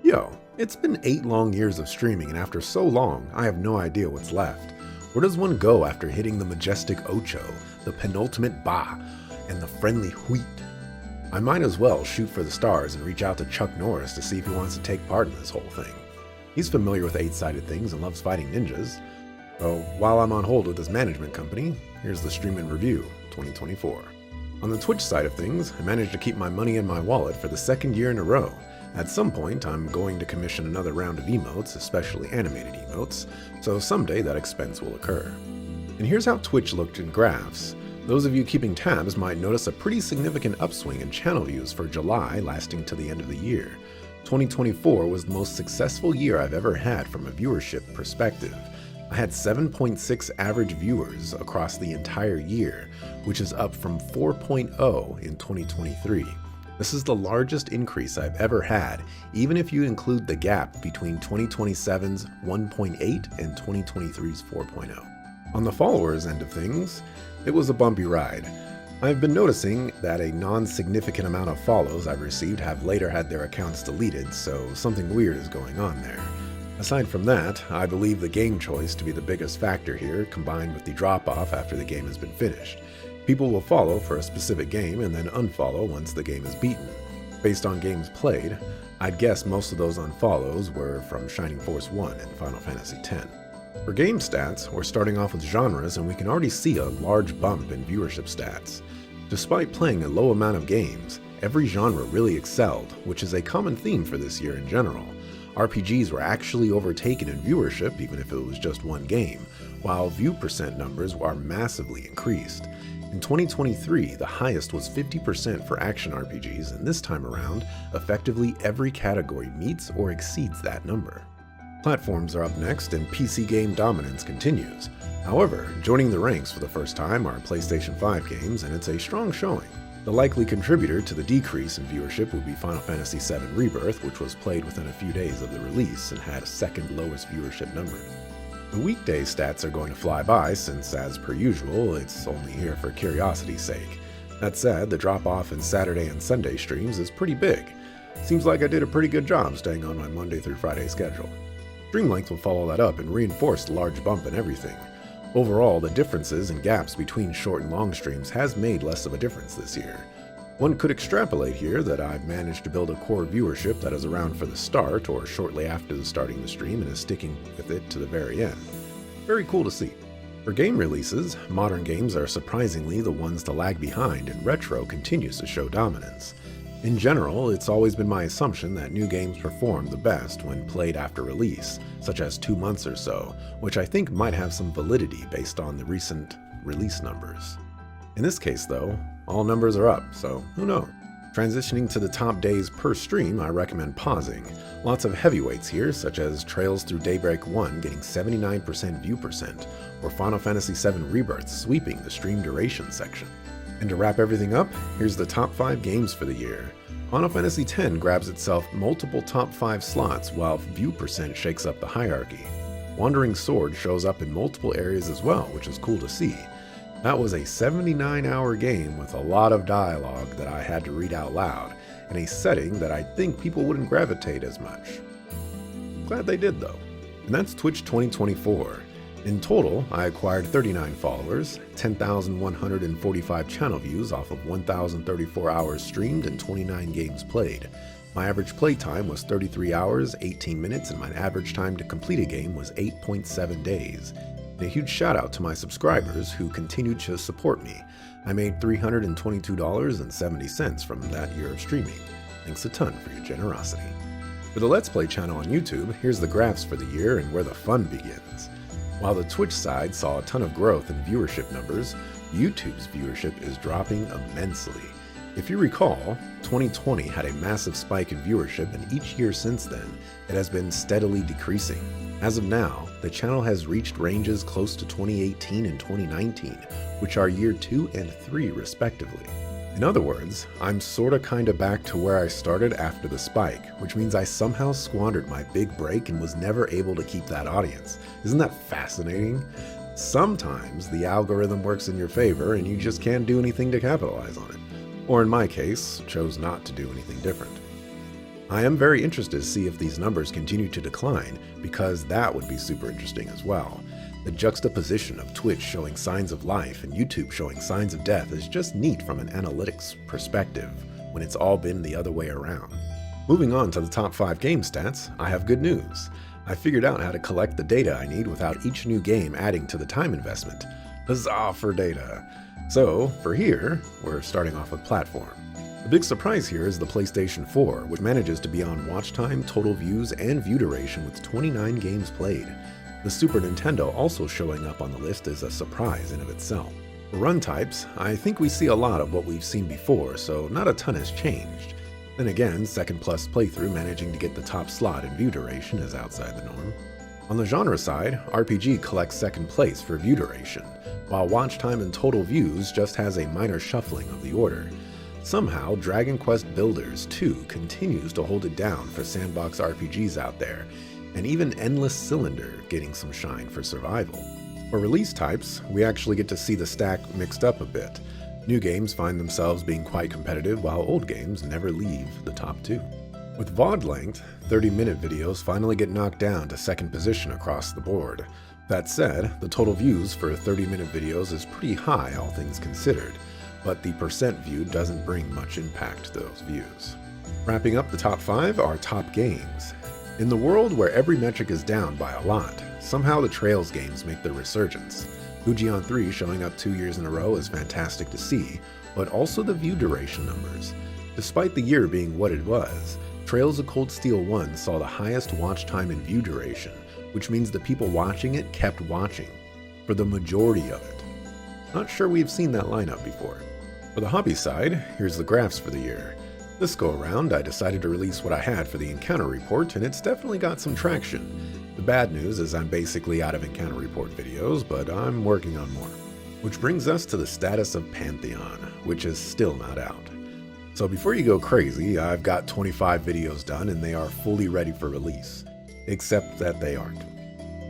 Yo, it's been 8 long years of streaming, and after so long, I have no idea what's left. Where does one go after hitting the majestic Ocho, the penultimate Ba, and the friendly Wheat? I might as well shoot for the stars and reach out to Chuck Norris to see if he wants to take part in this whole thing. He's familiar with 8-sided things and loves fighting ninjas. So while I'm on hold with his management company, here's the Stream and Review 2024. On the Twitch side of things, I managed to keep my money in my wallet for the second year in a row. At some point, I'm going to commission another round of emotes, especially animated emotes, so someday that expense will occur. And here's how Twitch looked in graphs. Those of you keeping tabs might notice a pretty significant upswing in channel views for July lasting to the end of the year. 2024 was the most successful year I've ever had from a viewership perspective. I had 7.6 average viewers across the entire year, which is up from 4.0 in 2023. This is the largest increase I've ever had, even if you include the gap between 2027's 1.8 and 2023's 4.0. On the followers end of things, it was a bumpy ride. I've been noticing that a non-significant amount of follows I've received have later had their accounts deleted, so something weird is going on there. Aside from that, I believe the game choice to be the biggest factor here, combined with the drop-off after the game has been finished. People will follow for a specific game and then unfollow once the game is beaten. Based on games played, I'd guess most of those unfollows were from Shining Force 1 and Final Fantasy X. For game stats, we're starting off with genres, and we can already see a large bump in viewership stats. Despite playing a low amount of games, every genre really excelled, which is a common theme for this year in general. RPGs were actually overtaken in viewership, even if it was just one game, while view percent numbers are massively increased. In 2023, the highest was 50% for action RPGs, and this time around, effectively every category meets or exceeds that number. Platforms are up next, and PC game dominance continues. However, joining the ranks for the first time are PlayStation 5 games, and it's a strong showing. The likely contributor to the decrease in viewership would be Final Fantasy VII Rebirth, which was played within a few days of the release and had second lowest viewership numbers. The weekday stats are going to fly by since, as per usual, it's only here for curiosity's sake. That said, the drop-off in Saturday and Sunday streams is pretty big. Seems like I did a pretty good job staying on my Monday through Friday schedule. Stream length will follow that up and reinforce the large bump in everything. Overall, the differences and gaps between short and long streams has made less of a difference this year. One could extrapolate here that I've managed to build a core viewership that is around for the start or shortly after starting the stream and is sticking with it to the very end. Very cool to see. For game releases, modern games are surprisingly the ones to lag behind, and retro continues to show dominance. In general, it's always been my assumption that new games perform the best when played after release, such as 2 months or so, which I think might have some validity based on the recent release numbers. In this case though, all numbers are up, so who knows? Transitioning to the top days per stream, I recommend pausing. Lots of heavyweights here, such as Trails Through Daybreak 1 getting 79% view percent, or Final Fantasy VII Rebirth sweeping the stream duration section. And to wrap everything up, here's the top 5 games for the year. Final Fantasy X grabs itself multiple top 5 slots while view percent shakes up the hierarchy. Wandering Sword shows up in multiple areas as well, which is cool to see. That was a 79-hour game with a lot of dialogue that I had to read out loud, in a setting that I think people wouldn't gravitate as much. Glad they did though. And that's Twitch 2024. In total, I acquired 39 followers, 10,145 channel views off of 1,034 hours streamed and 29 games played. My average playtime was 33 hours, 18 minutes, and my average time to complete a game was 8.7 days. And a huge shout out to my subscribers who continued to support me. I made $322.70 from that year of streaming. Thanks a ton for your generosity. For the Let's Play channel on YouTube, here's the graphs for the year and where the fun begins. While the Twitch side saw a ton of growth in viewership numbers, YouTube's viewership is dropping immensely. If you recall, 2020 had a massive spike in viewership, and each year since then, it has been steadily decreasing. As of now, the channel has reached ranges close to 2018 and 2019, which are year 2 and 3 respectively. In other words, I'm sorta kinda back to where I started after the spike, which means I somehow squandered my big break and was never able to keep that audience. Isn't that fascinating? Sometimes the algorithm works in your favor and you just can't do anything to capitalize on it. Or in my case, chose not to do anything different. I am very interested to see if these numbers continue to decline, because that would be super interesting as well. The juxtaposition of Twitch showing signs of life and YouTube showing signs of death is just neat from an analytics perspective, when it's all been the other way around. Moving on to the top 5 game stats, I have good news. I figured out how to collect the data I need without each new game adding to the time investment. Huzzah for data! So, for here, we're starting off with platform. The big surprise here is the PlayStation 4, which manages to be on watch time, total views, and view duration with 29 games played. The Super Nintendo also showing up on the list is a surprise in of itself. For run types, I think we see a lot of what we've seen before, so not a ton has changed. Then again, second plus playthrough managing to get the top slot in view duration is outside the norm. On the genre side, RPG collects second place for view duration, while watch time and total views just has a minor shuffling of the order. Somehow, Dragon Quest Builders 2 continues to hold it down for sandbox RPGs out there, and even Endless Cylinder getting some shine for survival. For release types, we actually get to see the stack mixed up a bit. New games find themselves being quite competitive, while old games never leave the top 2. With VOD length, 30-minute videos finally get knocked down to second position across the board. That said, the total views for 30-minute videos is pretty high, all things considered, but the percent viewed doesn't bring much impact to those views. Wrapping up the top 5 are top games. In the world where every metric is down by a lot, somehow the Trails games make their resurgence. Fujion 3 showing up 2 years in a row is fantastic to see, but also the view duration numbers. Despite the year being what it was, Trails of Cold Steel 1 saw the highest watch time and view duration, which means the people watching it kept watching, for the majority of it. Not sure we've seen that lineup before. For the hobby side, here's the graphs for the year. This go around, I decided to release what I had for the Encounter Report, and it's definitely got some traction. The bad news is I'm basically out of Encounter Report videos, but I'm working on more. Which brings us to the status of Pantheon, which is still not out. So before you go crazy, I've got 25 videos done and they are fully ready for release. Except that they aren't.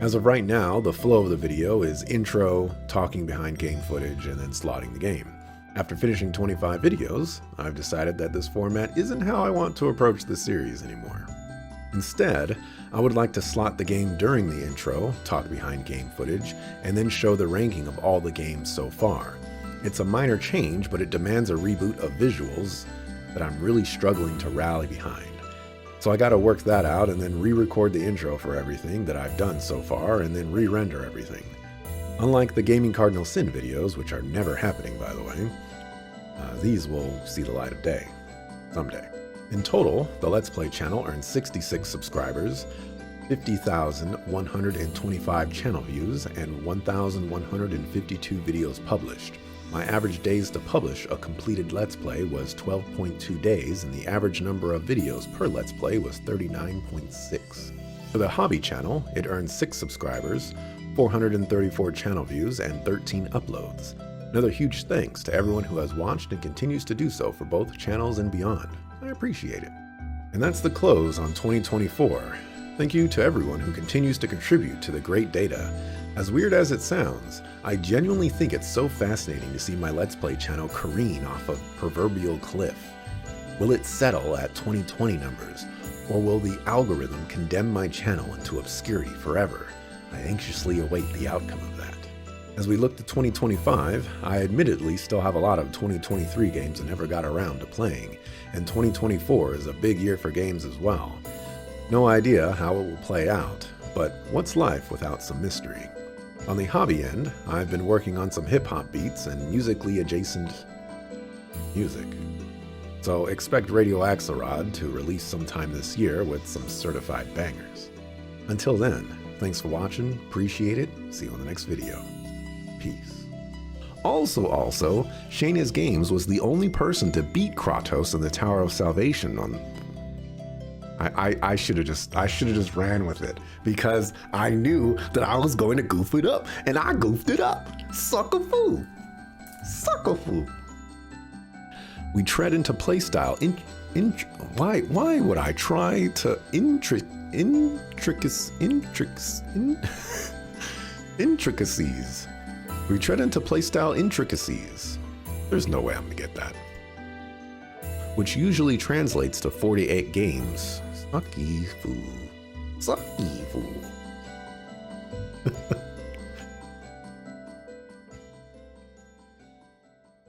As of right now, the flow of the video is intro, talking behind game footage, and then slotting the game. After finishing 25 videos, I've decided that this format isn't how I want to approach the series anymore. Instead, I would like to slot the game during the intro, talk behind game footage, and then show the ranking of all the games so far. It's a minor change, but it demands a reboot of visuals that I'm really struggling to rally behind. So I gotta work that out and then re-record the intro for everything that I've done so far and then re-render everything. Unlike the Gaming Cardinal Sin videos, which are never happening by the way, these will see the light of day someday. In total, the Let's Play channel earned 66 subscribers, 50,125 channel views, and 1,152 videos published. My average days to publish a completed Let's Play was 12.2 days, and the average number of videos per Let's Play was 39.6. For the hobby channel, it earned 6 subscribers, 434 channel views, and 13 uploads. Another huge thanks to everyone who has watched and continues to do so for both channels and beyond. I appreciate it. And that's the close on 2024. Thank you to everyone who continues to contribute to the great data. As weird as it sounds, I genuinely think it's so fascinating to see my Let's Play channel careen off a proverbial cliff. Will it settle at 2020 numbers, or will the algorithm condemn my channel into obscurity forever? I anxiously await the outcome of that. As we look to 2025, I admittedly still have a lot of 2023 games I never got around to playing, and 2024 is a big year for games as well. No idea how it will play out, but what's life without some mystery? On the hobby end, I've been working on some hip-hop beats and musically adjacent music. So expect Radio Axelrod to release sometime this year with some certified bangers. Until then, thanks for watching, appreciate it, see you on the next video. Peace. Also, Shayna's Games was the only person to beat Kratos in the Tower of Salvation on... I should have just ran with it because I knew that I was going to goof it up, and I goofed it up. Sucker fool. Sucker fool. We tread into playstyle. Why would I try to intricacies? We tread into playstyle intricacies. There's no way I'm gonna get that. which usually translates to 48 games. Sucky fool. Sucky fool.